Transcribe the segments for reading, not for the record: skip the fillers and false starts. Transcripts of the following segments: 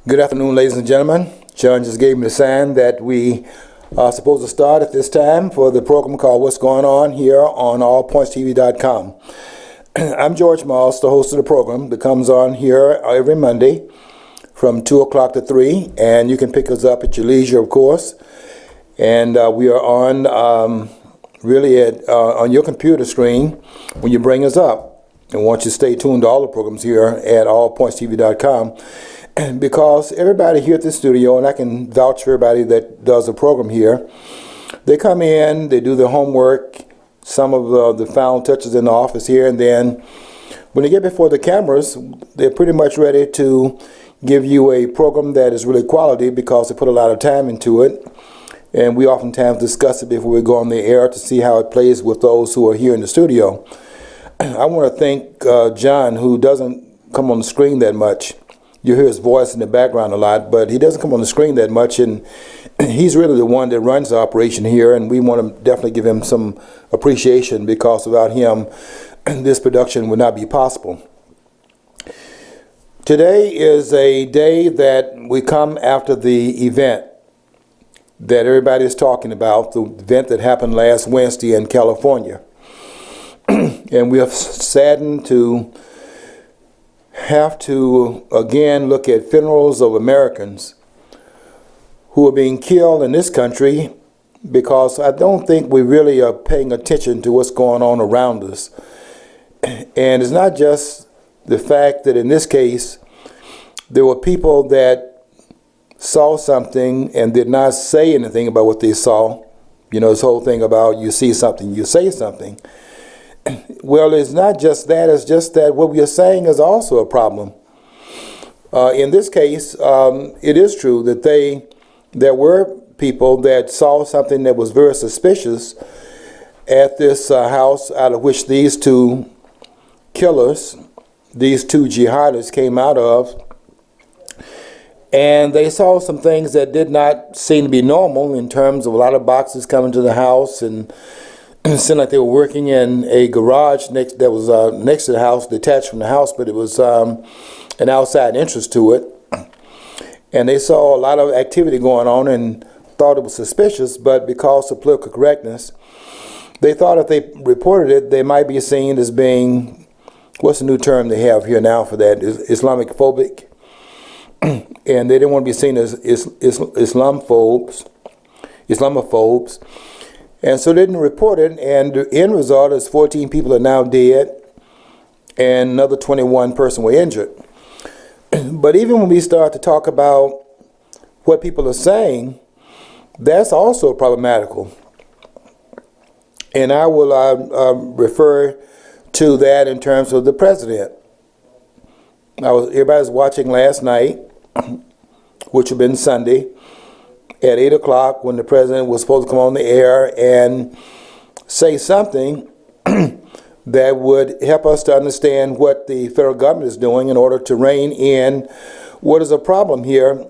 Good afternoon, ladies and gentlemen. John just gave me the sign that we are supposed to start at this time for the program called What's Going On here on allpointstv.com. I'm George Moss, the host of the program that comes on here every Monday from 2 o'clock to 3, and you can pick us up at your leisure, of course. And we are on really on your computer screen when you bring us up. And want you to stay tuned to all the programs here at allpointstv.com. Because everybody here at the studio, and I can vouch for everybody that does the program here, they come in, they do their homework, some of the final touches in the office here, and then when they get before the cameras, they're pretty much ready to give you a program that is really quality because they put a lot of time into it. And we oftentimes discuss it before we go on the air to see how it plays with those who are here in the studio. I want to thank John, who doesn't come on the screen that much. You hear his voice in the background a lot, but he doesn't come on the screen that much, and he's really the one that runs the operation here, and we want to definitely give him some appreciation because without him, this production would not be possible. Today is a day that we come after the event that everybody is talking about, the event that happened last Wednesday in California. And we are saddened to have to again look at funerals of Americans who are being killed in this country because I don't think we really are paying attention to what's going on around us. And it's not just the fact that in this case there were people that saw something and did not say anything about what they saw. You know, this whole thing about you see something, you say something. Well, it's not just that, it's just that what we are saying is also a problem. In this case, it is true that there were people that saw something that was very suspicious at this house out of which these two killers, these two jihadists came out of. And they saw some things that did not seem to be normal in terms of a lot of boxes coming to the house, and it seemed like they were working in a garage that was next to the house, detached from the house, but it was an outside entrance to it. And they saw a lot of activity going on and thought it was suspicious, but because of political correctness, they thought if they reported it, they might be seen as being, what's the new term they have here now for that, Islamophobic. And they didn't want to be seen as Islamophobes. And so they didn't report it, and the end result is 14 people are now dead, and another 21 persons were injured. But even when we start to talk about what people are saying, that's also problematical. And I will refer to that in terms of the president. Everybody was watching last night, which had been Sunday, at 8 o'clock when the president was supposed to come on the air and say something that would help us to understand what the federal government is doing in order to rein in what is a problem here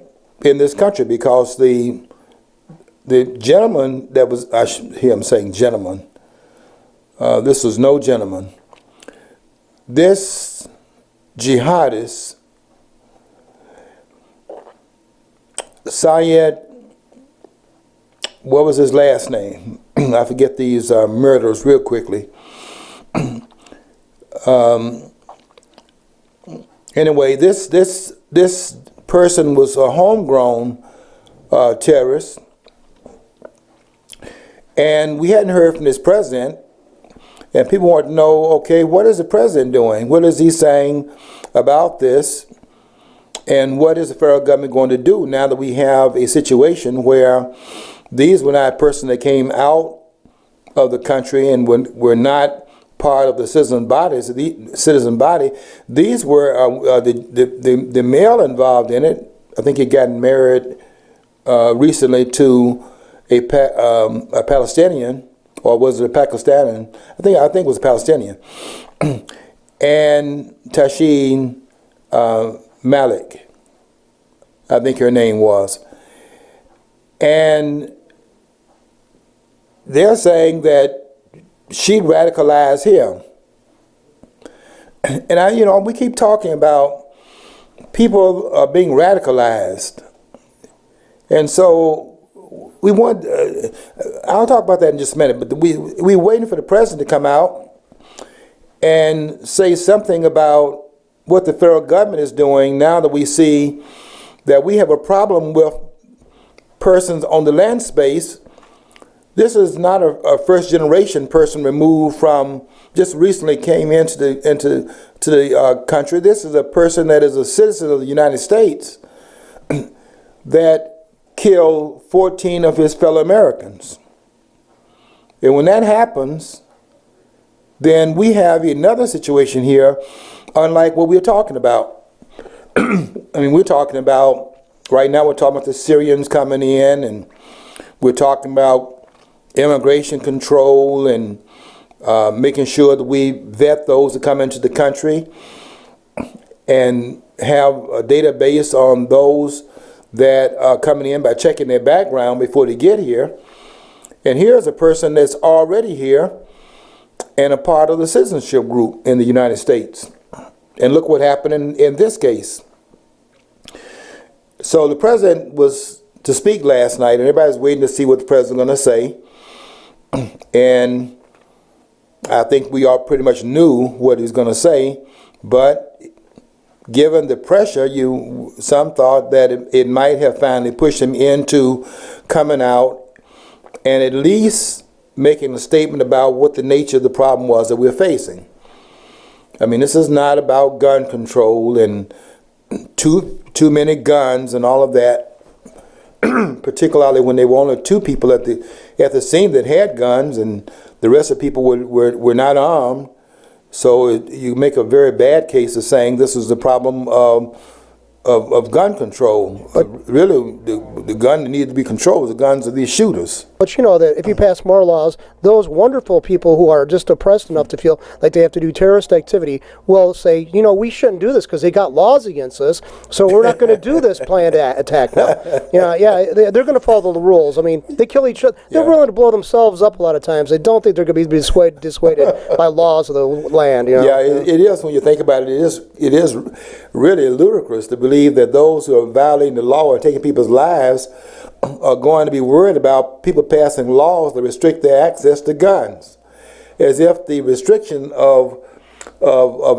in this country. Because the gentleman that was, I hear him saying gentleman, this was no gentleman. This jihadist, Syed, what was his last name? I forget these murderers real quickly. Anyway, this person was a homegrown terrorist, and we hadn't heard from this president. And people want to know, okay, what is the president doing? What is he saying about this? And what is the federal government going to do now that we have a situation where these were not persons that came out of the country and were not part of the citizen body. These were the male involved in it. I think he got married recently to a Palestinian, or was it a Pakistani? I think it was a Palestinian. And Tashin Malik, I think her name was. And they're saying that she radicalized him. And we keep talking about people are being radicalized. And so we want, I'll talk about that in just a minute, but we're waiting for the president to come out and say something about what the federal government is doing now that we see that we have a problem with persons on the land space. This is not a first generation person removed from, just recently came into the country. This is a person that is a citizen of the United States that killed 14 of his fellow Americans. And when that happens, then we have another situation here, unlike what we're talking about. I mean, we're talking about, right now we're talking about the Syrians coming in, and we're talking about immigration control and making sure that we vet those that come into the country and have a database on those that are coming in by checking their background before they get here. And here's a person that's already here and a part of the citizenship group in the United States. And look what happened in this case. So the president was to speak last night, and everybody's waiting to see what the president's going to say. And I think we all pretty much knew what he was going to say, but given the pressure, some thought that it might have finally pushed him into coming out and at least making a statement about what the nature of the problem was that we're facing. I mean, this is not about gun control and too many guns and all of that, particularly when there were only 2 people at the scene that had guns, and the rest of the people were not armed. So you make a very bad case of saying this is the problem of gun control. But really, the gun that needs to be controlled is the guns of these shooters. But you know that if you pass more laws, those wonderful people who are just oppressed enough to feel like they have to do terrorist activity will say, you know, we shouldn't do this because they got laws against us, so we're not going to do this planned attack now. You know, yeah, they're going to follow the rules. I mean, they kill each other. They're willing to blow themselves up a lot of times. They don't think they're going to be dissuaded by laws of the land. You know? Yeah, it is when you think about it. It is really ludicrous to believe that those who are violating the law or taking people's lives are going to be worried about people passing laws that restrict their access to guns, as if the restriction of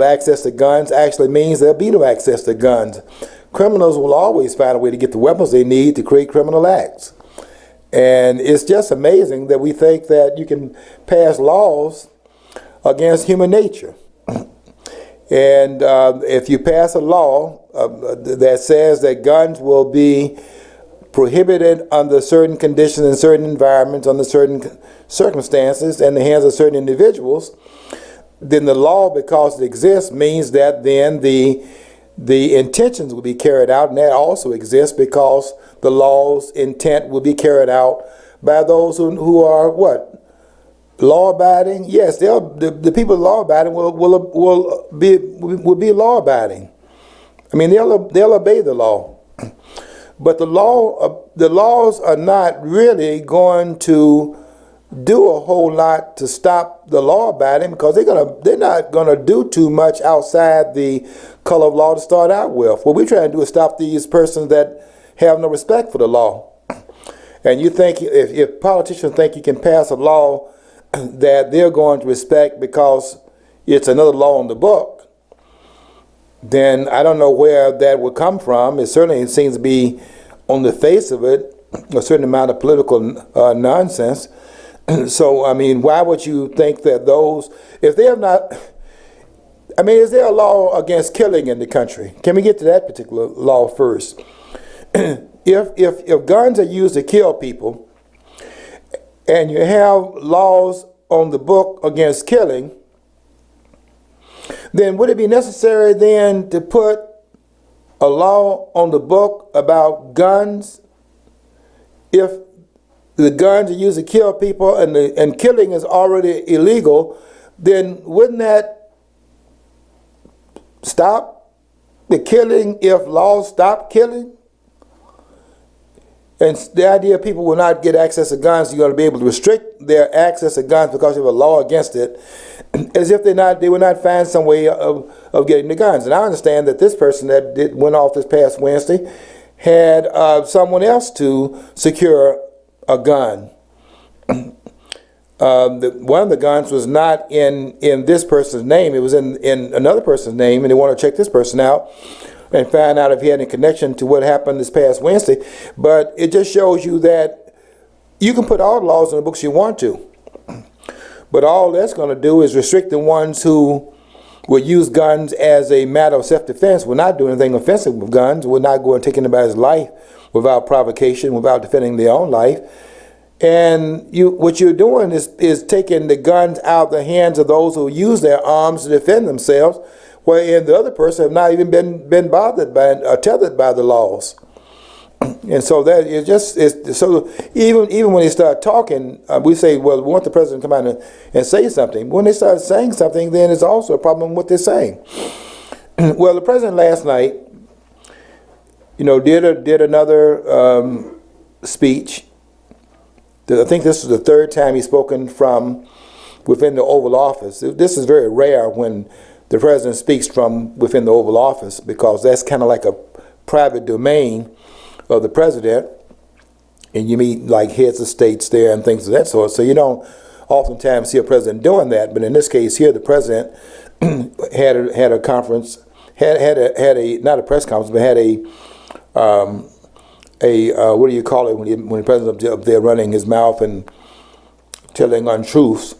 access to guns actually means there'll be no access to guns. Criminals will always find a way to get the weapons they need to create criminal acts. And it's just amazing that we think that you can pass laws against human nature. And if you pass a law that says that guns will be prohibited under certain conditions in certain environments, under certain circumstances, in the hands of certain individuals, then the law, because it exists, means that then the intentions will be carried out, and that also exists because the law's intent will be carried out by those who are what? Law-abiding? Yes, the people law-abiding will be law-abiding. I mean, they'll obey the law. But the laws are not really going to do a whole lot to stop the law-abiding, because they're not gonna do too much outside the color of law to start out with. What we're trying to do is stop these persons that have no respect for the law. And you think if politicians think you can pass a law that they're going to respect because it's another law on the book, then I don't know where that would come from. It certainly seems to be, on the face of it, a certain amount of political nonsense. So, I mean, why would you think that those, if they have not, I mean, is there a law against killing in the country? Can we get to that particular law first? If guns are used to kill people, and you have laws on the book against killing, then would it be necessary then to put a law on the book about guns if the guns are used to kill people and killing is already illegal? Then wouldn't that stop the killing if laws stop killing? And the idea people will not get access to guns, you're going to be able to restrict their access to guns because you have a law against it, as if they will not find some way of getting the guns. And I understand that this person that went off this past Wednesday had someone else to secure a gun. One of the guns was not in this person's name. It was in another person's name, and they want to check this person out and find out if he had any connection to what happened this past Wednesday. But it just shows you that you can put all the laws in the books you want to, but all that's going to do is restrict the ones who will use guns as a matter of self-defense, will not do anything offensive with guns, will not go and take anybody's life without provocation, without defending their own life. And what you're doing is taking the guns out of the hands of those who use their arms to defend themselves, wherein the other person have not even been bothered by or tethered by the laws. And so that is so even when they start talking, we say, well, we want the president to come out and say something. When they start saying something, then it's also a problem with what they're saying. Well, the president last night, did another speech. I think this is the third time he's spoken from within the Oval Office. This is very rare when the president speaks from within the Oval Office, because that's kind of like a private domain of the president, and you meet like heads of states there and things of that sort. So you don't oftentimes see a president doing that. But in this case here, the president had a conference, had a not a press conference, but had a what do you call it when the president's up there running his mouth and telling untruths?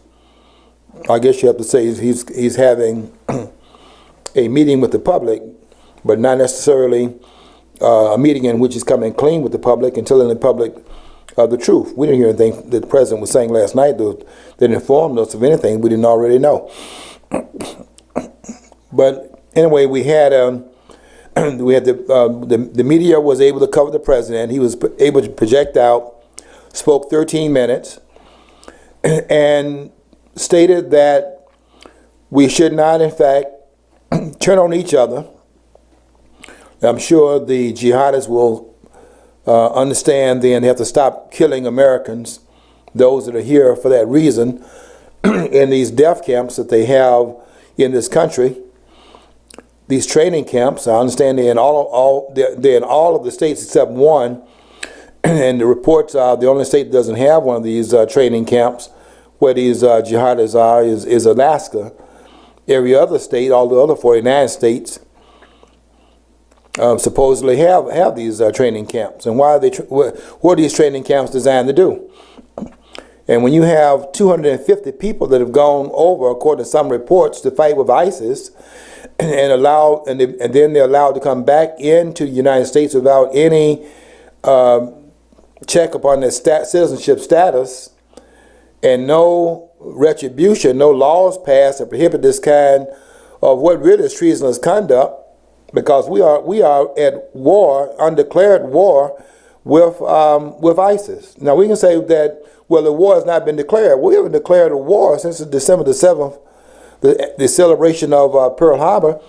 I guess you have to say he's having a meeting with the public, but not necessarily a meeting in which he's coming clean with the public and telling the public the truth. We didn't hear anything that the president was saying last night that informed us of anything we didn't already know. But anyway, we had the media was able to cover the president. He was able to project out, spoke 13 minutes, and stated that we should not, in fact, turn on each other. I'm sure the jihadists will understand then they have to stop killing Americans, those that are here for that reason, in these death camps that they have in this country. These training camps, I understand they're in all of the states except one, and the reports are the only state that doesn't have one of these training camps where these jihadists are is Alaska. Every other state, all the other 49 states, supposedly have these training camps. And why are what are these training camps designed to do? And when you have 250 people that have gone over, according to some reports, to fight with ISIS, and then they're allowed to come back into the United States without any check upon their citizenship status, and no retribution, no laws passed to prohibit this kind of what really is treasonous conduct, because we are at war, undeclared war with ISIS. Now we can say that, well, the war has not been declared. We haven't declared a war since December the 7th, the celebration of Pearl Harbor.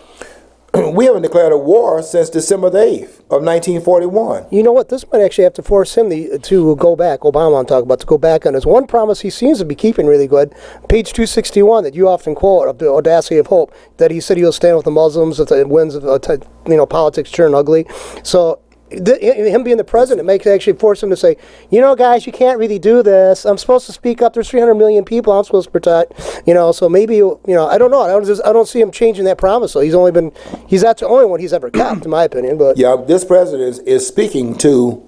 We haven't declared a war since December the 8th of 1941. You know what? This might actually have to force him to go back. Obama, I'm talking about, to go back on his one promise he seems to be keeping really good. Page 261 that you often quote, of the audacity of hope, that he said he'll stand with the Muslims if the winds of politics turn ugly. So him being the president makes actually force him to say, guys, you can't really do this. I'm supposed to speak up. There's 300 million people I'm supposed to protect. So maybe, I don't know. I don't see him changing that promise. So that's the only one he's ever kept, in my opinion. But yeah, this president is speaking to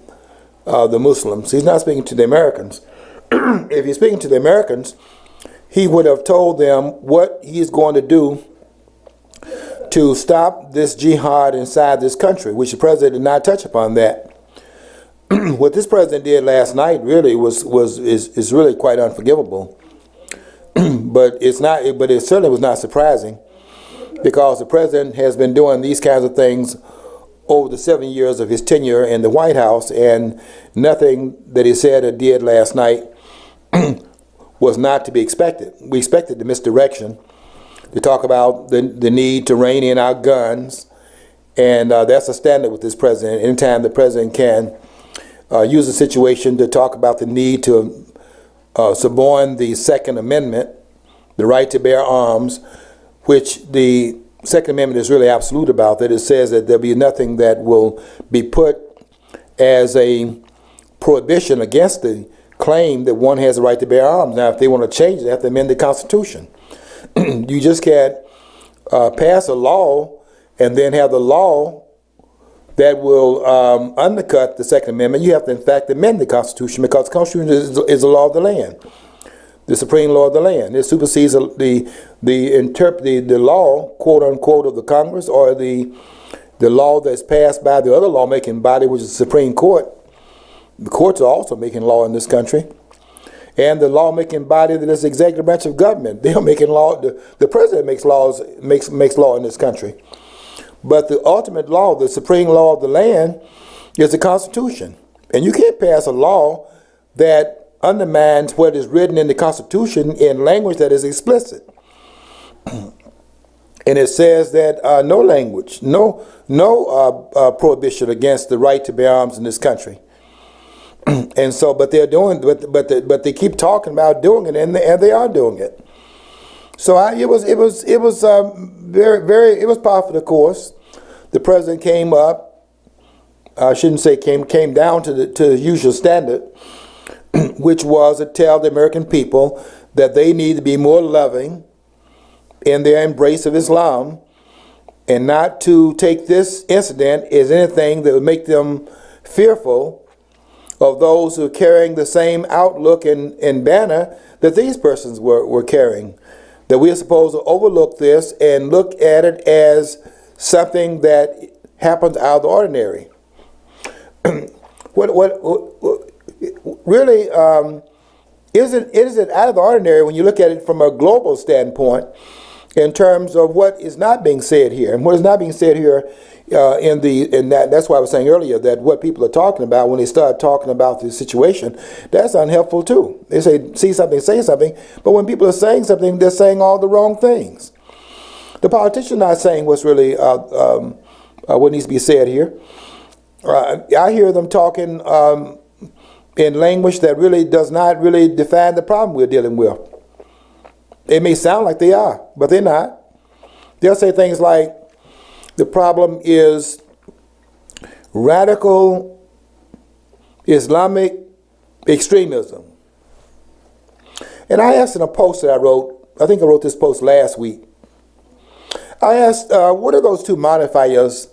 the Muslims. He's not speaking to the Americans. If he's speaking to the Americans, he would have told them what he's going to do to stop this jihad inside this country, which the president did not touch upon that. What this president did last night really is really quite unforgivable. But it certainly was not surprising, because the president has been doing these kinds of things over the 7 years of his tenure in the White House, and nothing that he said or did last night was not to be expected. We expected the misdirection, to talk about the need to rein in our guns, and that's a standard with this president. Anytime the president can use the situation to talk about the need to subordinate the Second Amendment, the right to bear arms, which the Second Amendment is really absolute about that. It says that there'll be nothing that will be put as a prohibition against the claim that one has the right to bear arms. Now, if they want to change it, they have to amend the Constitution. You just can't pass a law and then have the law that will undercut the Second Amendment. You have to, in fact, amend the Constitution, because the Constitution is the law of the land, the supreme law of the land. It supersedes the law, quote unquote, of the Congress, or the law that's passed by the other lawmaking body, which is the Supreme Court. The courts are also making law in this country. And the lawmaking body that is the executive branch of government, they're making law. The president makes laws, makes law in this country. But the ultimate law, the supreme law of the land, is the Constitution. And you can't pass a law that undermines what is written in the Constitution in language that is explicit. And it says that no language, no prohibition against the right to bear arms in this country. And so, but they're doing, but they keep talking about doing it, and they are doing it. So it was very powerful. Of course, the president came up. I shouldn't say came down to the usual standard, which was to tell the American people that they need to be more loving in their embrace of Islam, and not to take this incident as anything that would make them fearful of those who are carrying the same outlook and banner that these persons were carrying. That we are supposed to overlook this and look at it as something that happens out of the ordinary. What really is it out of the ordinary when you look at it from a global standpoint, in terms of what is not being said here, and what is not being said here that's why I was saying earlier that what people are talking about when they start talking about the situation, that's unhelpful too. They say, see something, say something, but when people are saying something, they're saying all the wrong things. The politicians are not saying what's really what needs to be said here. I hear them talking in language that really does not really define the problem we're dealing with. It may sound like they are, but they're not. They'll say things like, the problem is radical Islamic extremism. And I asked in a post that I wrote, I think I wrote this post last week, I asked, what are those two modifiers,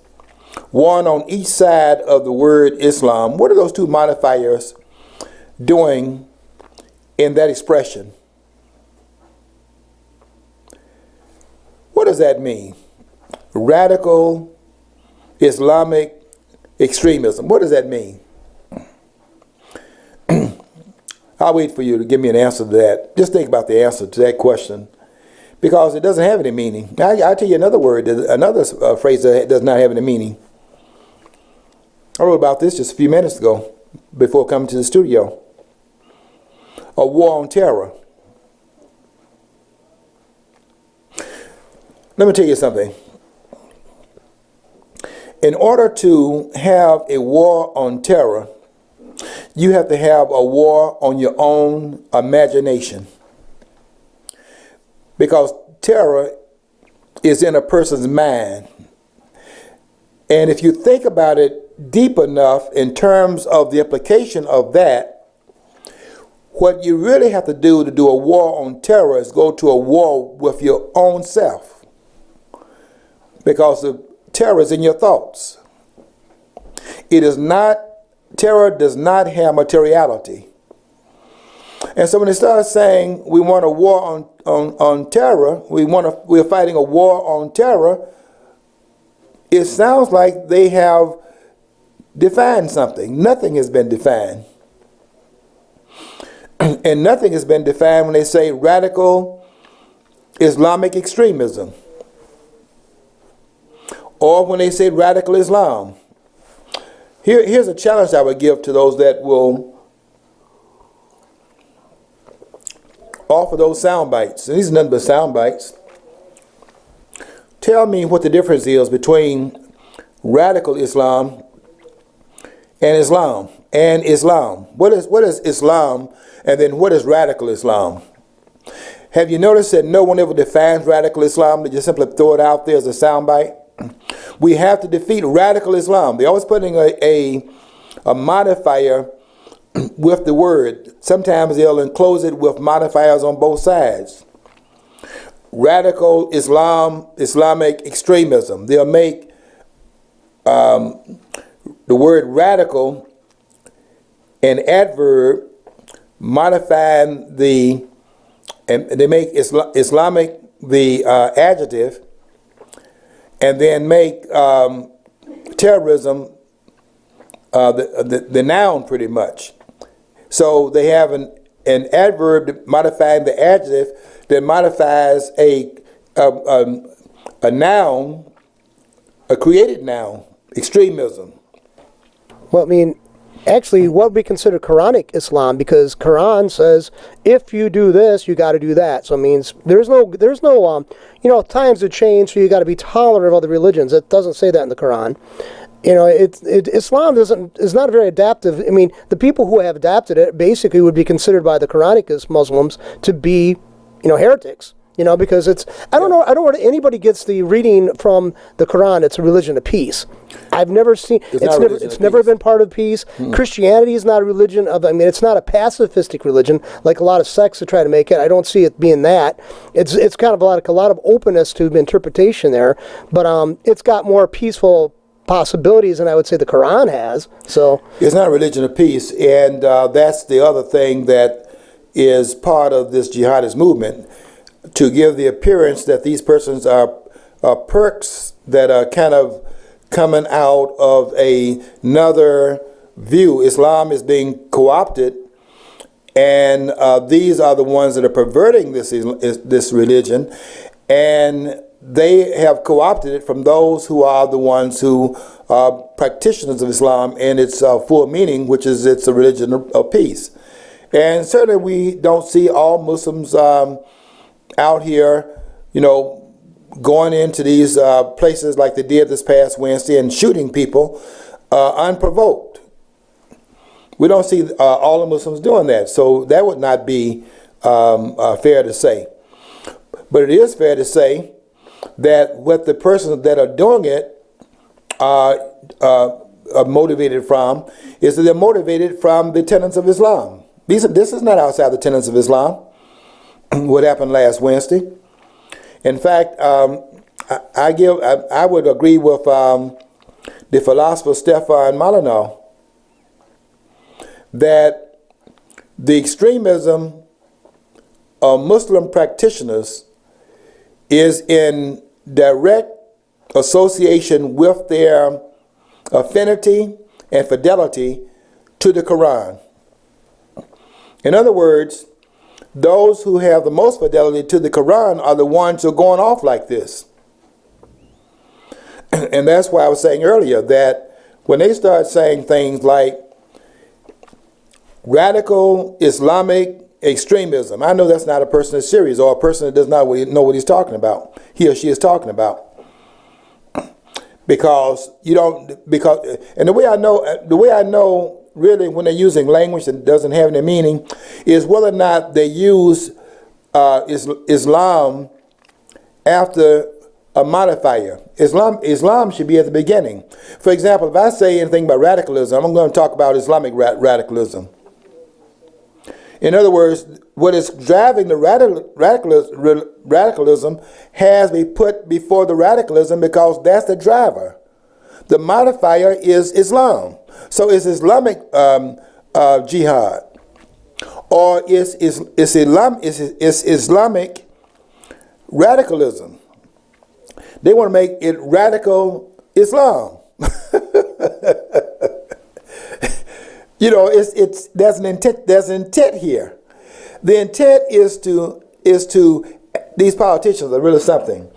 one on each side of the word Islam, what are those two modifiers doing in that expression? What does that mean? Radical Islamic extremism. What does that mean? I'll wait for you to give me an answer to that. Just think about the answer to that question, because it doesn't have any meaning. I'll tell you another word, another phrase that does not have any meaning. I wrote about this just a few minutes ago before coming to the studio. A war on terror. Let me tell you something. In order to have a war on terror, you have to have a war on your own imagination. Because terror is in a person's mind. And if you think about it deep enough in terms of the implication of that, what you really have to do a war on terror is go to a war with your own self. Because the terror is in your thoughts. Terror does not have materiality. And so when they start saying we want a war on terror, we're fighting a war on terror, it sounds like they have defined something. Nothing has been defined. And nothing has been defined when they say radical Islamic extremism, or when they say radical Islam. Here's a challenge I would give to those that will offer those sound bites. And these are nothing but sound bites. Tell me what the difference is between radical Islam and Islam. and Islam. What is Islam, and then what is radical Islam? Have you noticed that no one ever defines radical Islam? They just simply throw it out there as a soundbite. We have to defeat radical Islam. They're always putting a modifier with the word. Sometimes they'll enclose it with modifiers on both sides. Radical Islam, Islamic extremism. They'll make the word radical an adverb, modifying and they make Islamic the adjective, and then make terrorism the noun pretty much. So they have an adverb modifying the adjective that modifies a noun, a created noun, extremism. Well, I mean, actually, what we consider Quranic Islam, because Quran says if you do this, you got to do that. So it means there's no times have changed, so you got to be tolerant of other religions. It doesn't say that in the Quran. Islam is not very adaptive. I mean, the people who have adapted it basically would be considered by the Quranic Muslims to be, heretics. Because I don't know where anybody gets the reading from the Quran. It's a religion of peace. I've never seen. It's never been part of peace. Christianity is not a religion of. I mean, it's not a pacifistic religion like a lot of sects that try to make it. I don't see it being that. It's kind of a lot of openness to interpretation there, but it's got more peaceful possibilities than I would say the Quran has. So it's not a religion of peace, and that's the other thing that is part of this jihadist movement, to give the appearance that these persons are perks that are kind of coming out of another view. Islam is being co-opted, and these are the ones that are perverting this religion, and they have co-opted it from those who are the ones who are practitioners of Islam in its full meaning, which is it's a religion of peace. And certainly we don't see all Muslims out here, going into these places like they did this past Wednesday and shooting people unprovoked. We don't see all the Muslims doing that, so that would not be fair to say. But it is fair to say that what the persons that are doing it are motivated from is that they're motivated from the tenets of Islam. This is not outside the tenets of Islam. What happened last Wednesday? In fact, I would agree with the philosopher Stefan Molyneux that the extremism of Muslim practitioners is in direct association with their affinity and fidelity to the Quran. In other words, those who have the most fidelity to the Quran are the ones who are going off like this. And that's why I was saying earlier that when they start saying things like radical Islamic extremism, I know that's not a person that's serious or a person that does not know what he's talking about, he or she is talking about. And the way I know really when they're using language that doesn't have any meaning is whether or not they use Islam after a modifier. Islam should be at the beginning. For example, if I say anything about radicalism, I'm going to talk about Islamic radicalism. In other words, what is driving the radicalism has to be put before the radicalism because that's the driver. The modifier is Islam. So is Islamic jihad, or is Islamic radicalism? They want to make it radical Islam. There's an intent here. The intent is to these politicians are really something.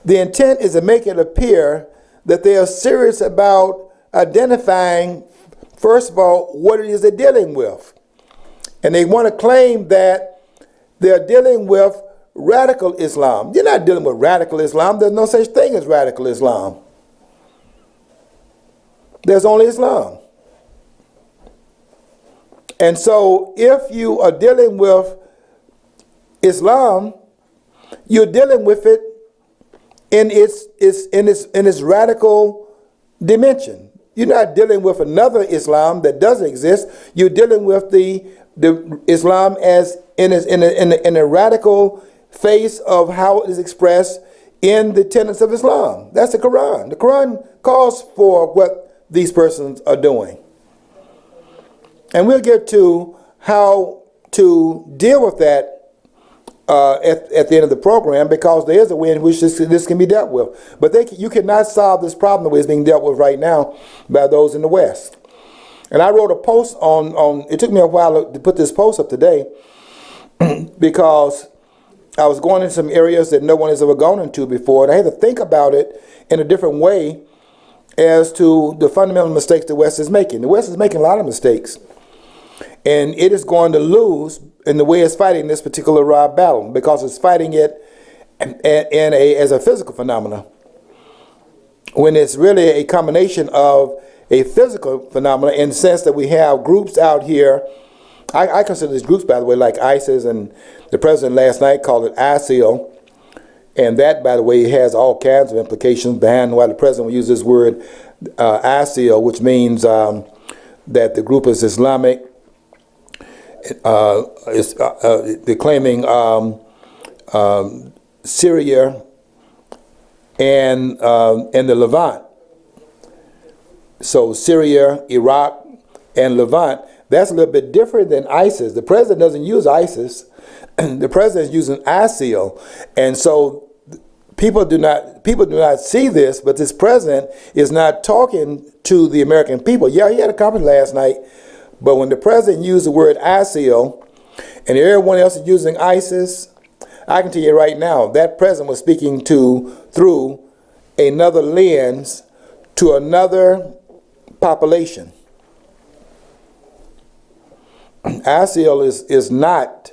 The intent is to make it appear that they are serious about identifying, first of all, what it is they're dealing with. And they want to claim that they're dealing with radical Islam. You're not dealing with radical Islam. There's no such thing as radical Islam. There's only Islam. And so if you are dealing with Islam, you're dealing with it in its radical dimension. You're not dealing with another Islam that doesn't exist. You're dealing with the Islam as in a radical face of how it is expressed in the tenets of Islam. That's the Quran. The Quran calls for what these persons are doing. And we'll get to how to deal with that at the end of the program, because there is a way in which this can be dealt with. But you cannot solve this problem the way it's being dealt with right now by those in the West. And I wrote a post on it took me a while to put this post up today because I was going in some areas that no one has ever gone into before, and I had to think about it in a different way as to the fundamental mistakes the West is making. The West is making a lot of mistakes, and it is going to lose in the way it's fighting this particular battle, because it's fighting it as a physical phenomenon, when it's really a combination of a physical phenomenon in the sense that we have groups out here. I consider these groups, by the way, like ISIS, and the president last night called it ISIL, and that, by the way, has all kinds of implications behind why the president will use this word ISIL, which means that the group is Islamic. They're claiming Syria and the Levant. So Syria, Iraq, and Levant. That's a little bit different than ISIS. The president doesn't use ISIS. The president is using ISIL, and so people do not see this. But this president is not talking to the American people. Yeah, he had a conference last night, but when the president used the word ISIL, and everyone else is using ISIS, I can tell you right now that president was speaking through another lens to another population. ISIL is not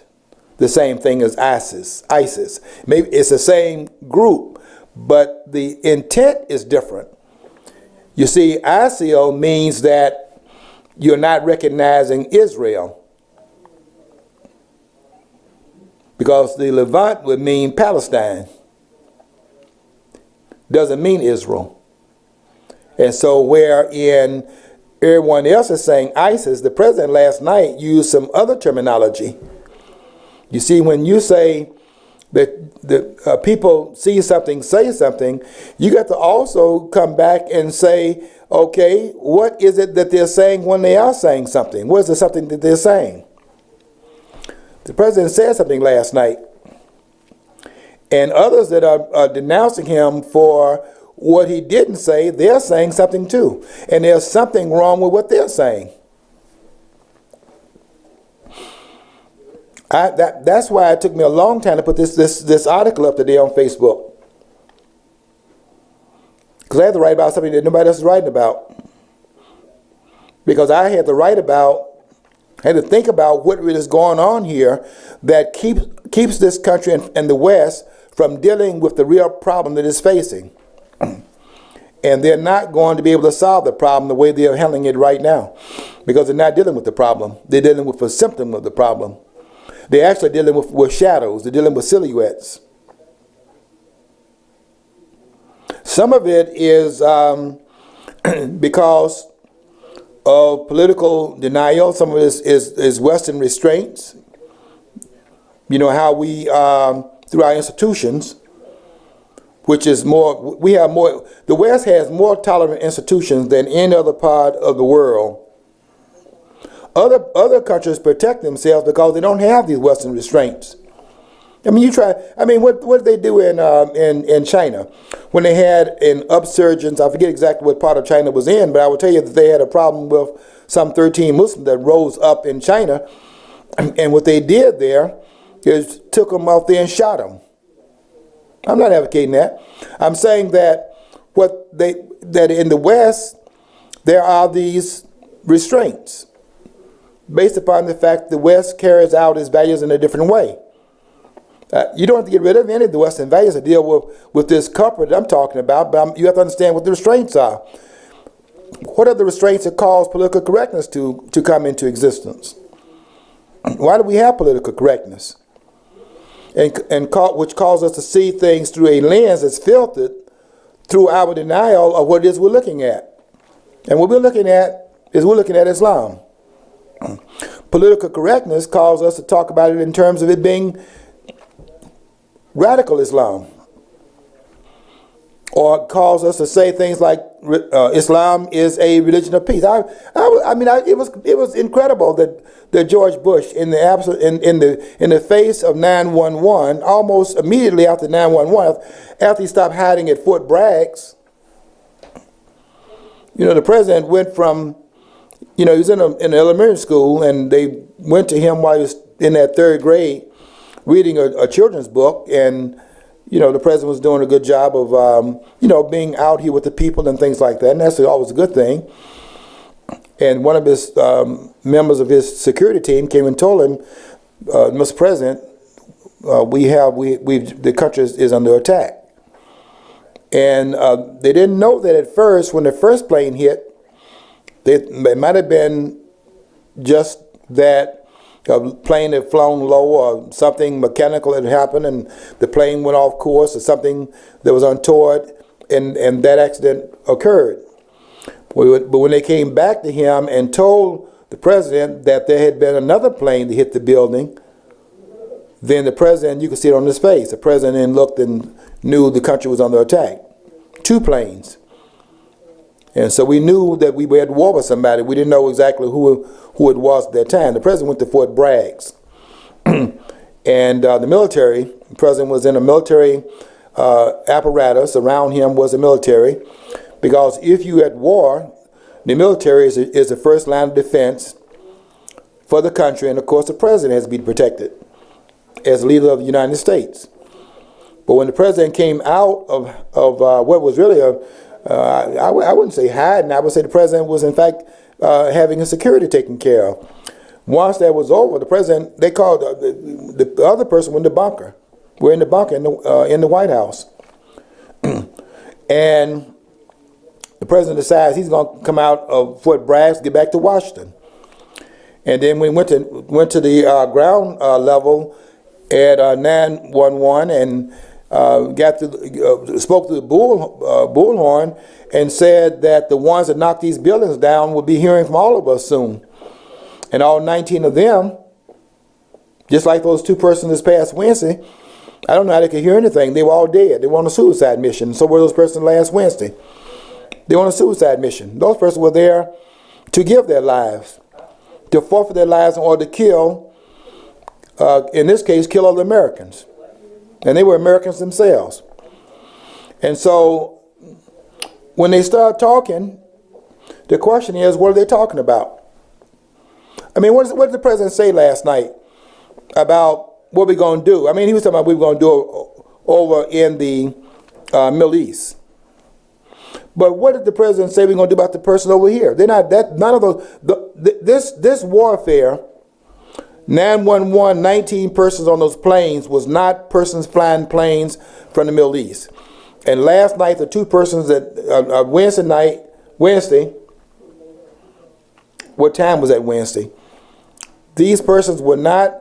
the same thing as ISIS. Maybe it's the same group, but the intent is different. You see, ISIL means that you're not recognizing Israel, because the Levant would mean Palestine. Doesn't mean Israel. And so wherein everyone else is saying ISIS, the president last night used some other terminology. You see, when you say that the people see something, say something, you got to also come back and say, okay, what is it that they're saying when they are saying something? What is the something that they're saying? The president said something last night, and others that are denouncing him for what he didn't say, they're saying something too. And there's something wrong with what they're saying. That's why it took me a long time to put this article up today on Facebook. Because I had to write about something that nobody else is writing about. Because I had to think about what is going on here that keeps this country and the West from dealing with the real problem that it's facing. And they're not going to be able to solve the problem the way they're handling it right now, because they're not dealing with the problem. They're dealing with a symptom of the problem. They're actually dealing with shadows. They're dealing with silhouettes. Some of it is because of political denial. Some of it is Western restraints. You know how we, through our institutions, which is more, we have more, the West has more tolerant institutions than any other part of the world. Other countries protect themselves because they don't have these Western restraints. I mean, what did they do in China when they had an upsurgence? I forget exactly what part of China it was in, but I will tell you that they had a problem with some 13 Muslims that rose up in China, and what they did there is took them out there and shot them. I'm not advocating that. I'm saying that that in the West there are these restraints based upon the fact the West carries out its values in a different way. You don't have to get rid of any of the Western values to deal with this culprit that I'm talking about, but you have to understand what the restraints are. What are the restraints that cause political correctness to come into existence? Why do we have political correctness? Which causes us to see things through a lens that's filtered through our denial of what it is we're looking at. And what we're looking at is we're looking at Islam. Political correctness causes us to talk about it in terms of it being radical Islam, or calls us to say things like Islam is a religion of peace. It was incredible that George Bush, in the face of 9/11, almost immediately after 9/11, after he stopped hiding at Fort Bragg, the president went from, he was in an elementary school, and they went to him while he was in that third grade, reading a children's book, and the president was doing a good job of being out here with the people and things like that, and that's always a good thing. And one of his members of his security team came and told him, Mr. President, the country is under attack. And they didn't know that at first, when the first plane hit, it might have been just that a plane had flown low, or something mechanical had happened and the plane went off course, or something that was untoward, and that accident occurred. But when they came back to him and told the president that there had been another plane that hit the building, then the president, you could see it on his face, the president then looked and knew the country was under attack. 2 planes. And so we knew that we were at war with somebody. We didn't know exactly who it was at that time. The president went to Fort Bragg. And the president was in a military apparatus. Around him was the military. Because if you're at war, the military is the first line of defense for the country. And of course, the president has to be protected as leader of the United States. But when the president came out of what was really I wouldn't say hiding. I would say the president was, in fact, having his security taken care of. Once that was over, the president, they called the other person in the bunker. We're in the bunker in the White House. And the president decides he's going to come out of Fort Bragg, get back to Washington. And then we went to the ground level at 911 and spoke to the bullhorn and said that the ones that knocked these buildings down would be hearing from all of us soon. And all 19 of them, just like those 2 persons this past Wednesday, I don't know how they could hear anything. They were all dead. They were on a suicide mission. So were those persons last Wednesday. They were on a suicide mission. Those persons were there to give their lives, to forfeit their lives in order to kill, in this case, kill other Americans. And they were Americans themselves. And so when they start talking, the question is, what are they talking about? I mean, what did the president say last night about what we're going to do? I mean, he was talking about what we're going to do over in the Middle East. But what did the president say we're going to do about the person over here? They're not that. None of those. This warfare. 911, 19 persons on those planes was not persons flying planes from the Middle East. And last night, the 2 persons that Wednesday, what time was that Wednesday? These persons were not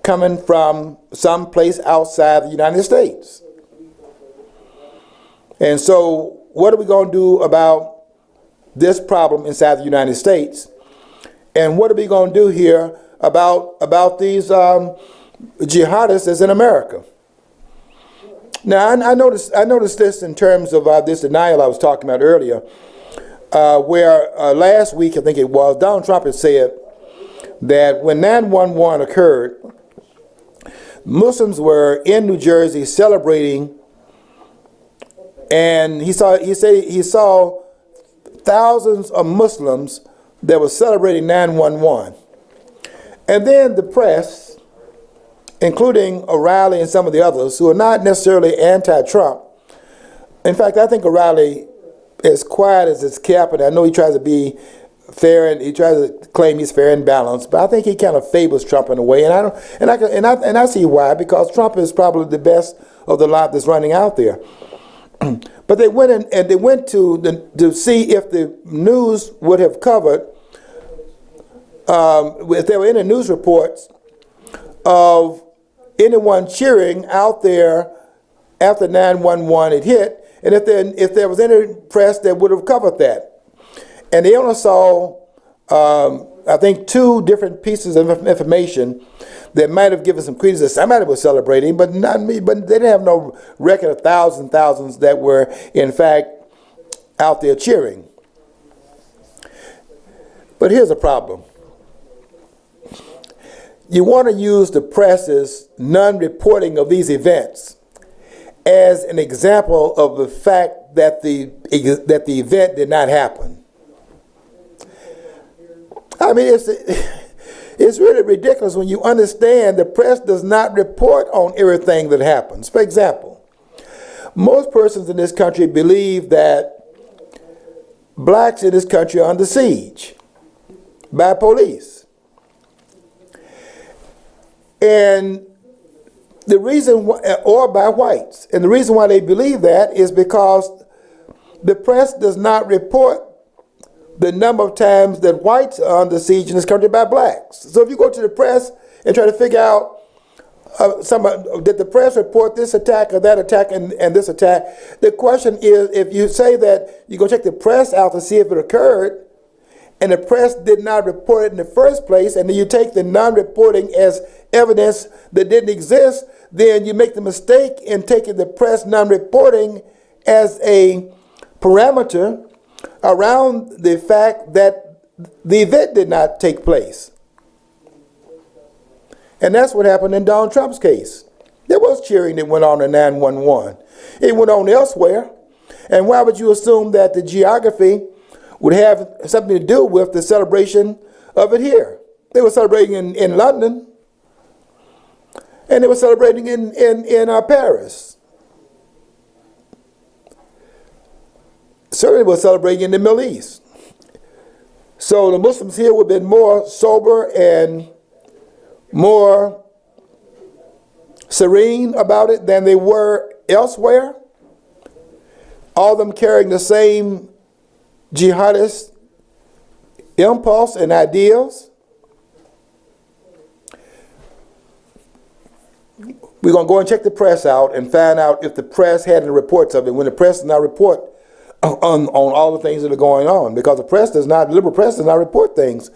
coming from some place outside the United States. And so what are we going to do about this problem inside the United States? And what are we going to do here about these jihadists that's in America? Now, I noticed this in terms of this denial I was talking about earlier, where last week, I think it was, Donald Trump had said that when 9/11 occurred, Muslims were in New Jersey celebrating, and he saw thousands of Muslims that were celebrating 9/11. And then the press, including O'Reilly and some of the others who are not necessarily anti-Trump. In fact, I think O'Reilly, as quiet as it's kept, and I know he tries to be fair and he tries to claim he's fair and balanced, but I think he kind of favors Trump in a way, and I see why, because Trump is probably the best of the lot that's running out there. But they went in, and they went to see if the news would have covered if there were any news reports of anyone cheering out there after 911 had hit, and if there was any press that would have covered that. And they only saw, I think, 2 different pieces of information that might have given some credence that somebody was celebrating, but not me. But they didn't have no record of thousands that were, in fact, out there cheering. But here's a problem. You want to use the press's non-reporting of these events as an example of the fact that the event did not happen. I mean, it's really ridiculous when you understand the press does not report on everything that happens. For example, most persons in this country believe that blacks in this country are under siege by police. And the reason, or by whites, and the reason why they believe that is because the press does not report the number of times that whites are under siege in this country by blacks. So if you go to the press and try to figure out did the press report this attack or that attack and this attack, the question is, if you say that you're going to check the press out to see if it occurred, and the press did not report it in the first place, and then you take the non-reporting as evidence that didn't exist, then you make the mistake in taking the press non-reporting as a parameter around the fact that the event did not take place. And that's what happened in Donald Trump's case. There was cheering that went on in 911. It went on elsewhere. And why would you assume that the geography would have something to do with the celebration of it here? They were celebrating in London, and they were celebrating in Paris. Certainly were celebrating in the Middle East. So the Muslims here would have been more sober and more serene about it than they were elsewhere. All of them carrying the same jihadist impulse and ideals. We're going to go and check the press out and find out if the press had any reports of it, when the press does not report on all the things that are going on, because the liberal press does not report things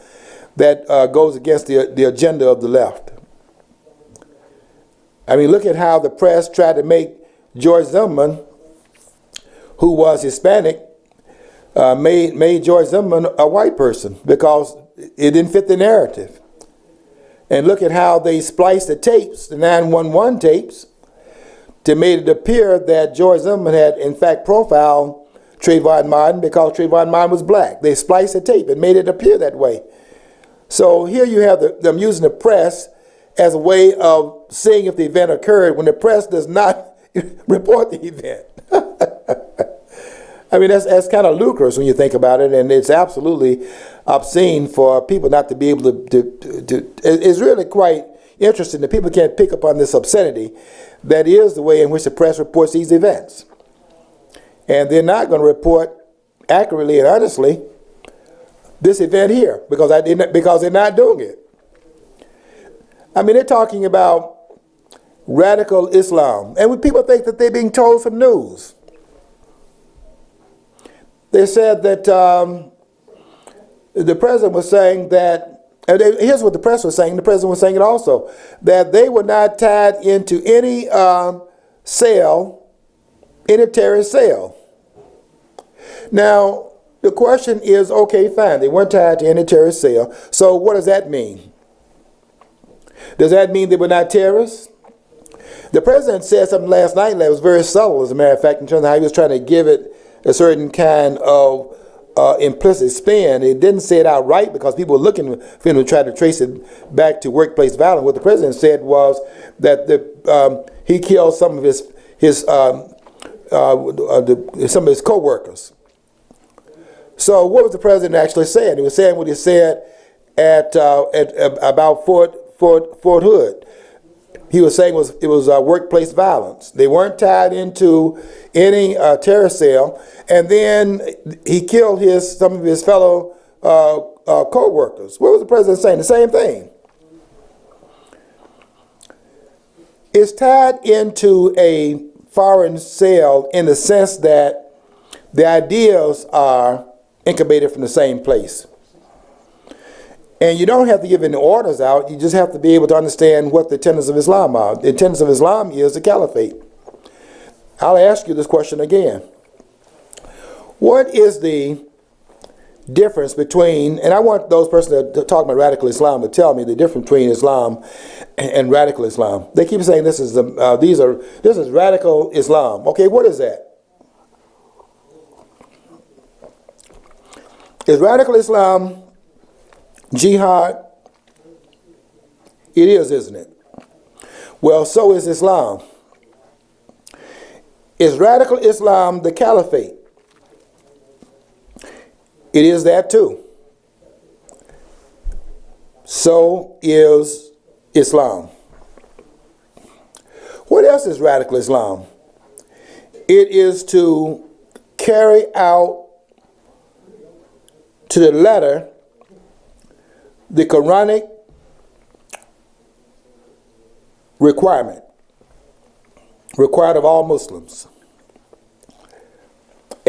that goes against the agenda of the left. I mean, look at how the press tried to make George Zimmerman, who was Hispanic, made George Zimmerman a white person because it didn't fit the narrative. And look at how they spliced the tapes, the 911 tapes, to make it appear that George Zimmerman had in fact profiled Trayvon Martin because Trayvon Martin was black. They spliced the tape and made it appear that way. So here you have them using the press as a way of seeing if the event occurred when the press does not report the event. I mean, that's kind of ludicrous when you think about it, and it's absolutely obscene for people not to be able to it's really quite interesting that people can't pick up on this obscenity that is the way in which the press reports these events. And they're not going to report accurately and honestly this event here because they're not doing it. I mean, they're talking about radical Islam, and when people think that they're being told some news. They said that the president was saying that, here's what the press was saying, the president was saying it also, that they were not tied into any cell, any terrorist cell. Now, the question is, okay, fine, they weren't tied to any terrorist cell, so what does that mean? Does that mean they were not terrorists? The president said something last night that was very subtle, as a matter of fact, in terms of how he was trying to give it a certain kind of implicit spin. He didn't say it outright because people were looking for him to try to trace it back to workplace violence. What the president said was that he killed some of some of his co-workers. So what was the president actually saying? He was saying what he said at about Fort Hood. He was saying it was workplace violence. They weren't tied into any terror cell. And then he killed some of his fellow co-workers. What was the president saying? The same thing. It's tied into a foreign cell in the sense that the ideas are incubated from the same place. And you don't have to give any orders out. You just have to be able to understand what the tenets of Islam are. The tenets of Islam is the caliphate. I'll ask you this question again. What is the difference between, and I want those persons that talk about radical Islam to tell me the difference between Islam and radical Islam. They keep saying this is radical Islam. Okay, what is that? Is radical Islam jihad? It is, isn't it? Well, so is Islam. Is radical Islam the caliphate? It is that too. So is Islam. What else is radical Islam? It is to carry out to the letter the Quranic requirement required of all Muslims.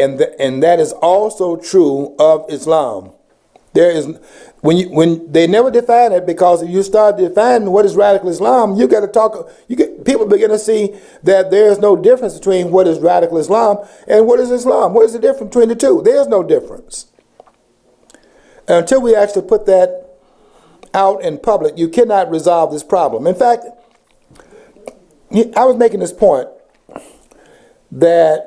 And that is also true of Islam. There is when they never define it, because if you start defining what is radical Islam, you got to talk. People begin to see that there is no difference between what is radical Islam and what is Islam. What is the difference between the two? There is no difference. And until we actually put that out in public, you cannot resolve this problem. In fact, I was making this point that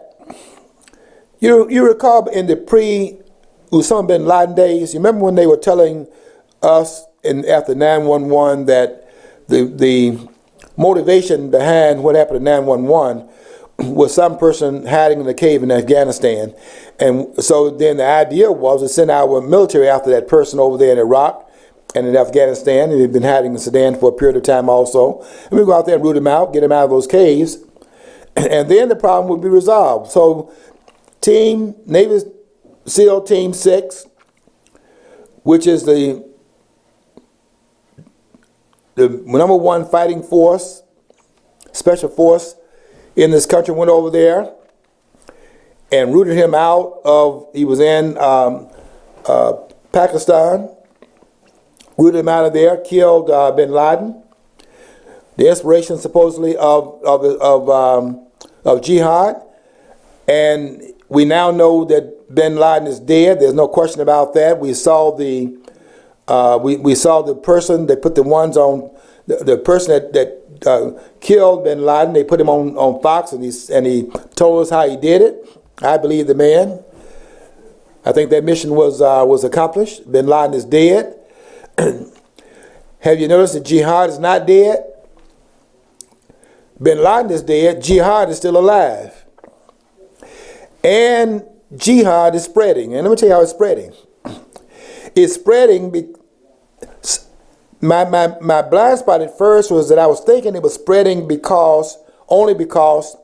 you recall in the pre-Osama bin Laden days, you remember when they were telling us after 9/11 that the motivation behind what happened at 9/11 was some person hiding in a cave in Afghanistan. And so then the idea was to send our military after that person over there in Iraq and in Afghanistan, and they've been hiding in Sudan for a period of time also. And we go out there and root them out, get them out of those caves, and then the problem would be resolved. So Navy SEAL Team 6, which is the number one fighting force, special force in this country, went over there and rooted him out of, he was in Pakistan, rooted him out of there, killed bin Laden, the inspiration supposedly of jihad. And we now know that bin Laden is dead. There's no question about that. We saw the person. They put the ones on the person that killed bin Laden. They put him on Fox, and he told us how he did it. I believe the man. I think that mission was accomplished. Bin Laden is dead. Have you noticed that jihad is not dead? Bin Laden is dead. Jihad is still alive. And jihad is spreading. And let me tell you how it's spreading. It's spreading. My blind spot at first was that I was thinking it was spreading only because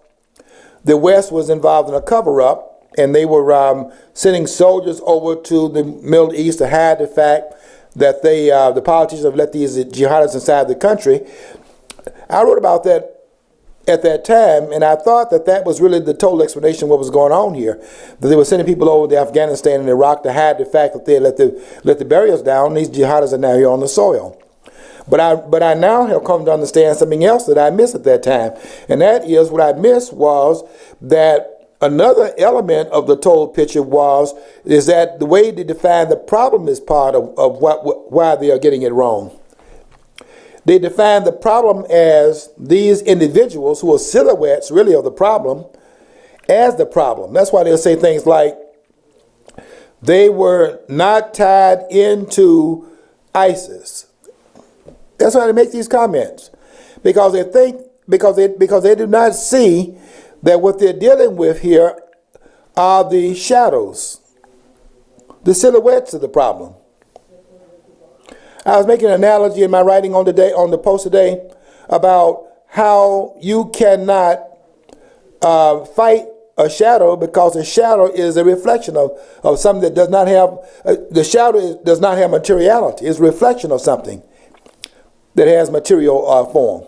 the West was involved in a cover-up, and they were sending soldiers over to the Middle East to hide the fact that the politicians have let these jihadists inside the country. I wrote about that at that time, and I thought that was really the total explanation of what was going on here. That they were sending people over to Afghanistan and Iraq to hide the fact that they let the barriers down. These jihadists are now here on the soil. But I now have come to understand something else that I missed at that time, and that is what I missed was that another element of the total picture is that the way they define the problem is part of why they are getting it wrong. They define the problem as these individuals who are silhouettes really of the problem as the problem. That's why they'll say things like they were not tied into ISIS. That's why they make these comments, because they think because they do not see that what they're dealing with here are the shadows, the silhouettes of the problem. I was making an analogy in my writing on the post today about how you cannot fight a shadow because a shadow is a reflection of something that does not have, the shadow does not have materiality. It's a reflection of something that has material form.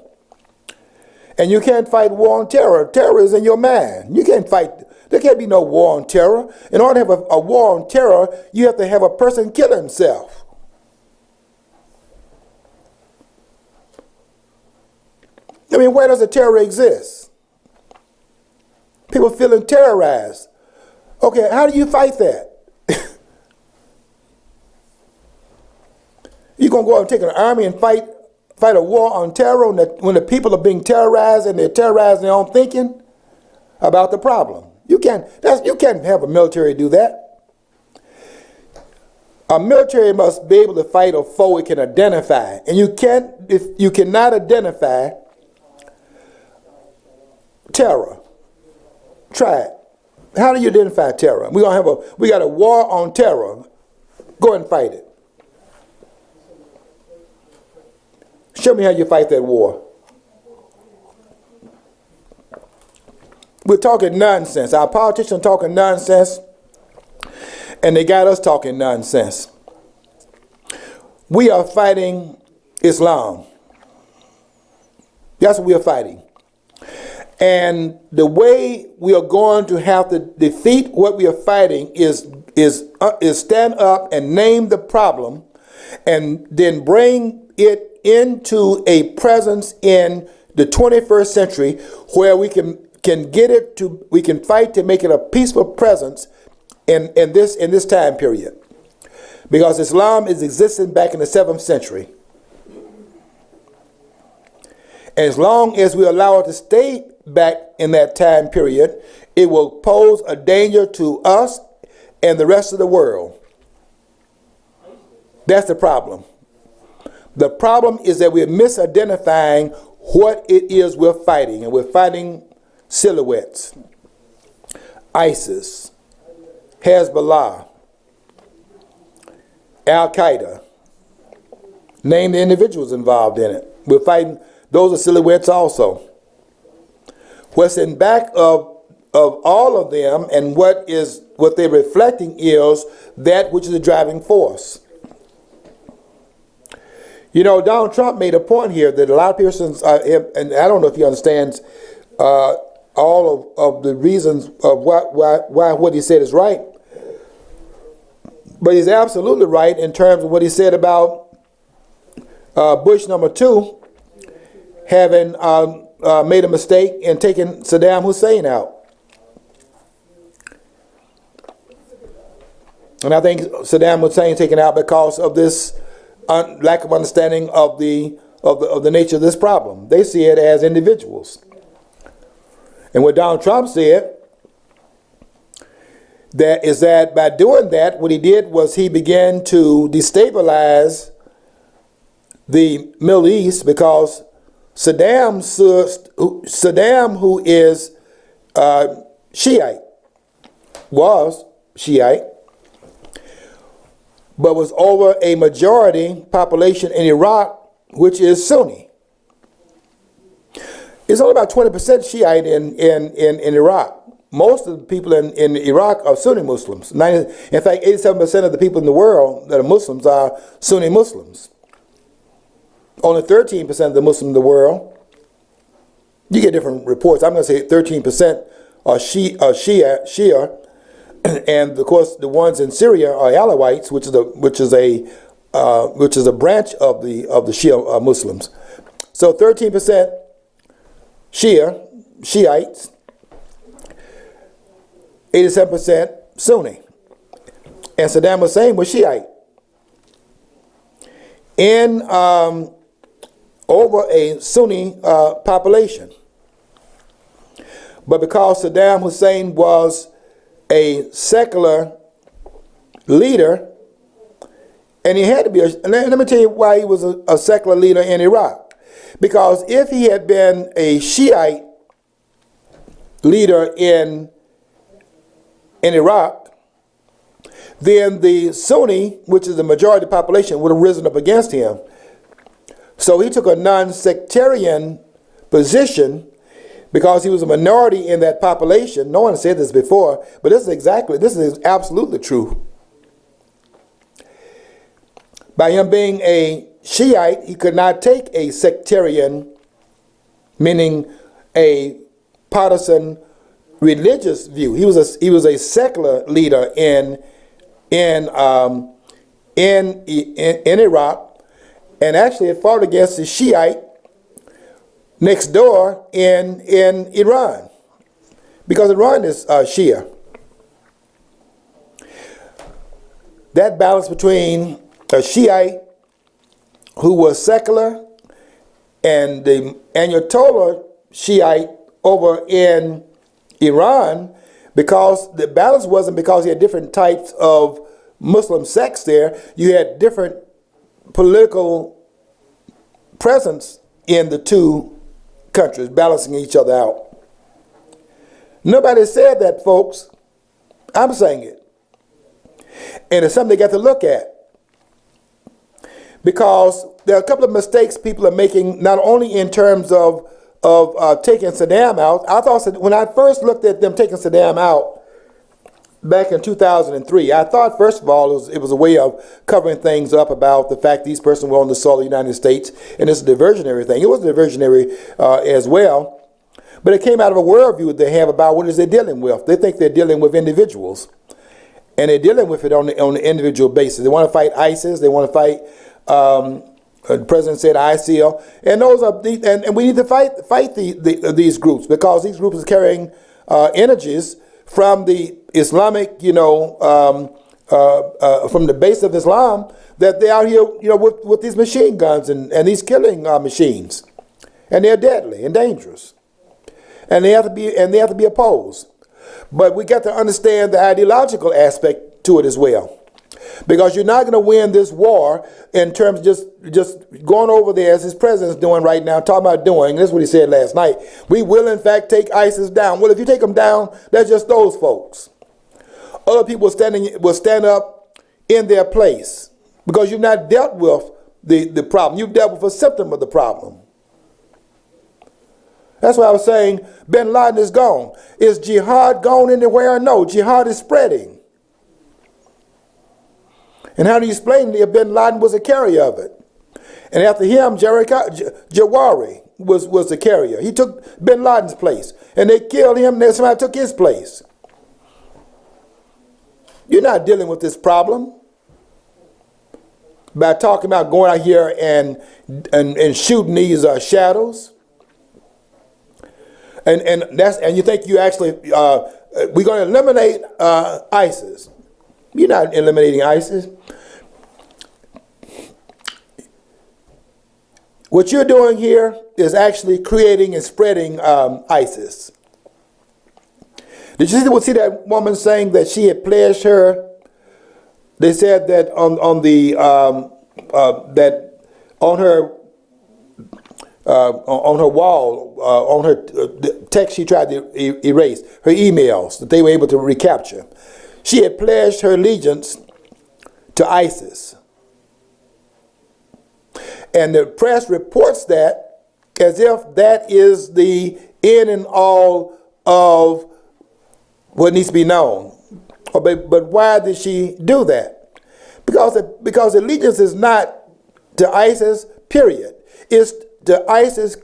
And you can't fight war on terror. Terror is in your mind. You can't fight. There can't be no war on terror. In order to have a war on terror, you have to have a person kill himself. I mean, where does the terror exist? People feeling terrorized. Okay, how do you fight that? You gonna go out and take an army and fight a war on terror when the people are being terrorized and they're terrorized in their own thinking about the problem? You can't have a military do that. A military must be able to fight a foe it can identify, and you cannot identify terror. Try it. How do you identify terror? We got a war on terror. Go and fight it. Show me how you fight that war. We're talking nonsense. Our politicians are talking nonsense, and they got us talking nonsense. We are fighting Islam. That's what we are fighting. And the way we are going to have to defeat what we are fighting is stand up and name the problem, and then bring it into a presence in the 21st century where we can fight to make it a peaceful presence in this time period. Because Islam is existing back in the 7th century. And as long as we allow it to stay back in that time period, it will pose a danger to us and the rest of the world. That's the problem. The problem is that we're misidentifying what it is we're fighting, and we're fighting silhouettes. ISIS, Hezbollah, Al-Qaeda. Name the individuals involved in it. We're fighting, those are silhouettes also. What's in back of all of them and what they're reflecting is that which is the driving force. You know, Donald Trump made a point here that a lot of persons, and I don't know if he understands all of the reasons of why what he said is right, but he's absolutely right in terms of what he said about Bush #2 having made a mistake in taking Saddam Hussein out. And I think Saddam Hussein taken out because of this lack of understanding of the nature of this problem. They see it as individuals. And what Donald Trump said that by doing that, what he did was he began to destabilize the Middle East, because Saddam, who is Shiite, was Shiite, but was over a majority population in Iraq, which is Sunni. It's only about 20% Shiite in Iraq. Most of the people in Iraq are Sunni Muslims. In fact, 87% of the people in the world that are Muslims are Sunni Muslims. Only 13% of the Muslims in the world, you get different reports. I'm going to say 13% are Shia, and of course the ones in Syria are Alawites, which is a branch of the Shia Muslims. So 13% Shiites, 87% Sunni, and Saddam Hussein was Shiite. In over a Sunni population. But because Saddam Hussein was a secular leader, and he had to be, let me tell you why he was a secular leader in Iraq. Because if he had been a Shiite leader in Iraq, then the Sunni, which is the majority population, would have risen up against him. So he took a non-sectarian position because he was a minority in that population. No one said this before, but this is absolutely true. By him being a Shiite, he could not take a sectarian, meaning a partisan religious view. He was a secular leader in Iraq, and actually it fought against the Shiite next door in Iran, because Iran is Shia. That balance between a Shiite who was secular and the Ayatollah Shiite over in Iran, because the balance wasn't because you had different types of Muslim sects there, you had different political presence in the two countries, balancing each other out. Nobody said that, folks. I'm saying it. And it's something they got to look at. Because there are a couple of mistakes people are making, not only in terms of taking Saddam out. I thought, when I first looked at them taking Saddam out back in 2003, I thought, first of all, it was a way of covering things up about the fact these persons were on the soil of the United States, and it's a diversionary thing. It was diversionary as well, but it came out of a worldview they have about what is they're dealing with. They think they're dealing with individuals, and they're dealing with it on the individual basis. They want to fight ISIS. They want to fight. The president said ISIL, and those are and we need to fight these groups, because these groups are carrying energies from the Islamic, from the base of Islam, that they out here, with these machine guns and these killing machines, and they're deadly and dangerous, and they have to be opposed. But we got to understand the ideological aspect to it as well. Because you're not going to win this war in terms of just going over there, as his president's doing right now, talking about doing. This is what he said last night. We will, in fact, take ISIS down. Well, if you take them down, that's just those folks. Other people will stand up in their place, because you've not dealt with the problem. You've dealt with a symptom of the problem. That's why I was saying bin Laden is gone. Is jihad gone anywhere? No, jihad is spreading. And how do you explain if bin Laden was a carrier of it? And after him, Jawari was the carrier. He took bin Laden's place. And they killed him, and then somebody took his place. You're not dealing with this problem by talking about going out here and shooting these shadows. And you think you actually, we're going to eliminate ISIS. You're not eliminating ISIS. What you're doing here is actually creating and spreading ISIS. Did you see that woman saying that she had pledged her? They said that on her wall, on her text she tried to erase, her emails that they were able to recapture. She had pledged her allegiance to ISIS. And the press reports that as if that is the end and all of what needs to be known. But why did she do that? Because allegiance is not to ISIS, period. It's to ISIS,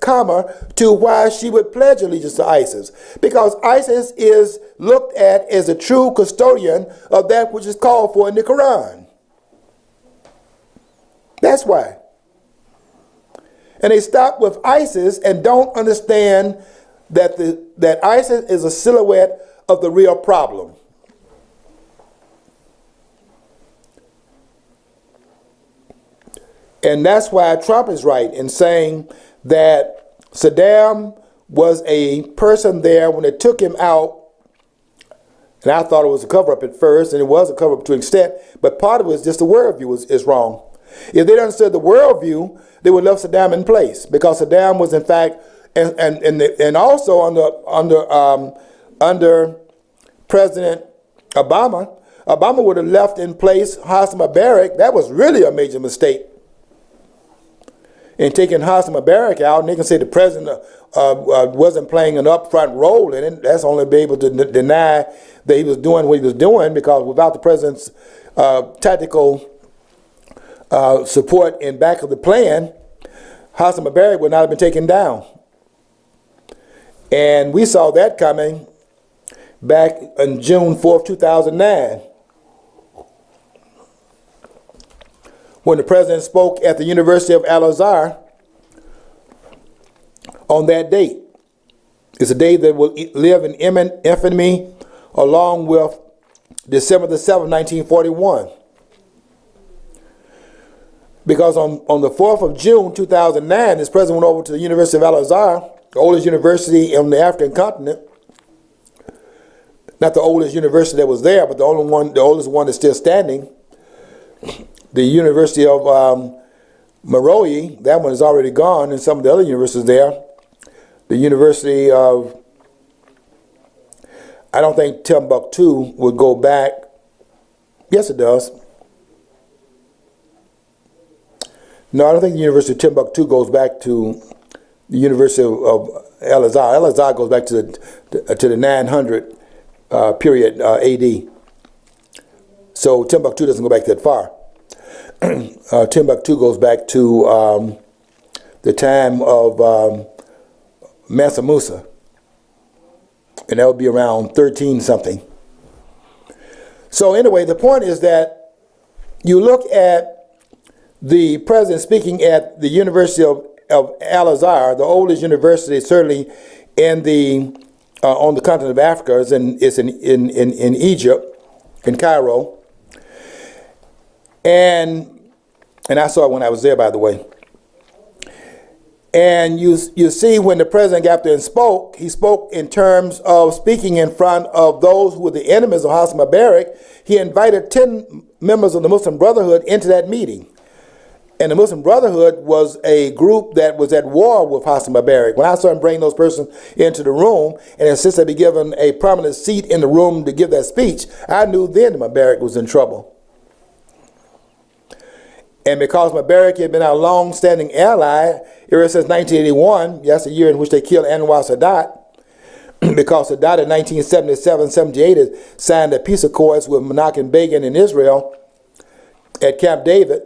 to why she would pledge allegiance to ISIS. Because ISIS is looked at as a true custodian of that which is called for in the Quran. That's why. And they stop with ISIS and don't understand that ISIS is a silhouette of the real problem. And that's why Trump is right in saying that Saddam was a person there when they took him out. And I thought it was a cover-up at first, and it was a cover-up to an extent, but part of it was just the worldview is wrong. If they'd understood the worldview, they would left Saddam in place, because Saddam was in fact, and also under President Obama would have left in place Hosni Mubarak. That was really a major mistake. and taking Hosni Mubarak out, and they can say the president wasn't playing an upfront role in it. That's only be able to deny that he was doing what he was doing, because without the president's tactical support in back of the plan, Hosni Mubarak would not have been taken down. And we saw that coming back on June 4th, 2009, when the president spoke at the University of Al-Azhar on that date. It's a day that will live in infamy along with December the 7th, 1941. Because on the 4th of June, 2009, this president went over to the University of Al-Azhar, the oldest university on the African continent. Not the oldest university that was there, but the oldest one that's still standing. The University of Meroe, that one is already gone, and some of the other universities there. The University of, I don't think Timbuktu would go back. Yes, it does. No, I don't think the University of Timbuktu goes back to the University of Al-Azhar. Al-Azhar goes back to the 900 period AD. So Timbuktu doesn't go back that far. Timbuktu goes back to the time of Mansa Musa, and that would be around 13 something. So anyway, the point is that you look at the president speaking at the University of Al-Azhar, the oldest university certainly in the on the continent of Africa. It's in Egypt, in Cairo, and I saw it when I was there, by the way. And you see, when the president got there and spoke, he spoke in terms of speaking in front of those who were the enemies of Hosni Mubarak. He invited 10 members of the Muslim Brotherhood into that meeting. And the Muslim Brotherhood was a group that was at war with Hosni Mubarak. When I saw him bring those persons into the room and insist they be given a prominent seat in the room to give that speech, I knew then that Mubarak was in trouble. And because Mubarak had been our long-standing ally ever since 1981, that's the year in which they killed Anwar Sadat, because Sadat in 1977-78 signed the peace accords with Menachem Begin in Israel at Camp David,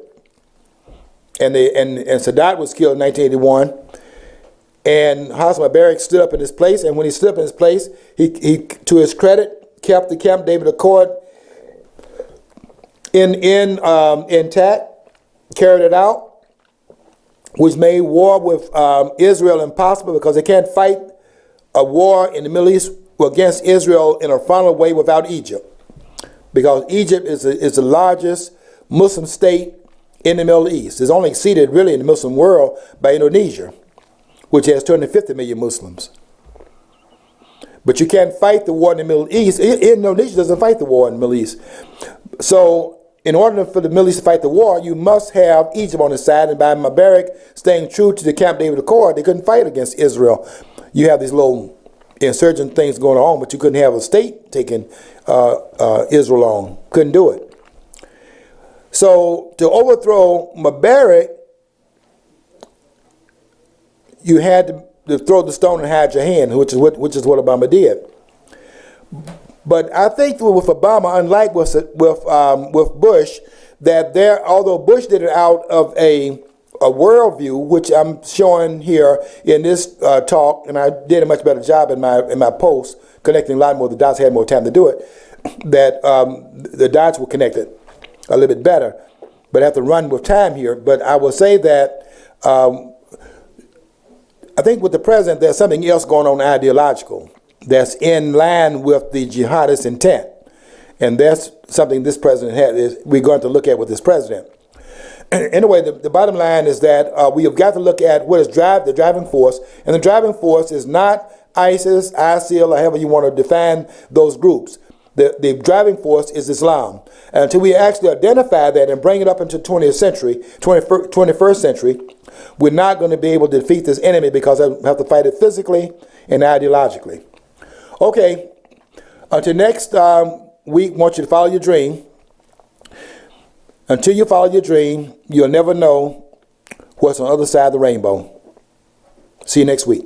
and Sadat was killed in 1981, and Hosni Mubarak stood up in his place, and when he stood up in his place, he to his credit, kept the Camp David Accord intact, carried it out, which made war with Israel impossible, because they can't fight a war in the Middle East against Israel in a frontal way without Egypt, because Egypt is the largest Muslim state in the Middle East. It's only exceeded really in the Muslim world by Indonesia, which has 250 million Muslims. But you can't fight the war in the Middle East. Indonesia doesn't fight the war in the Middle East. So in order for the Middle East to fight the war, you must have Egypt on the side, and by Mubarak staying true to the Camp David Accord, they couldn't fight against Israel. You have these little insurgent things going on, but you couldn't have a state taking Israel on. Couldn't do it. So to overthrow Mubarak, you had to throw the stone and hide your hand, which is what Obama did. But I think with Obama, unlike with Bush, that although Bush did it out of a worldview, which I'm showing here in this talk, and I did a much better job in my post, connecting a lot more of the dots. I had more time to do it. That the dots were connected a little bit better, but I have to run with time here. But I will say that I think with the president, there's something else going on ideological that's in line with the jihadist intent. And that's something this president we're going to look at with this president. Anyway, the bottom line is that we have got to look at what is the driving force. And the driving force is not ISIS, ISIL, or however you want to define those groups. The driving force is Islam. And until we actually identify that and bring it up into the 21st century, we're not going to be able to defeat this enemy, because we have to fight it physically and ideologically. Okay, until next week, I want you to follow your dream. Until you follow your dream, you'll never know what's on the other side of the rainbow. See you next week.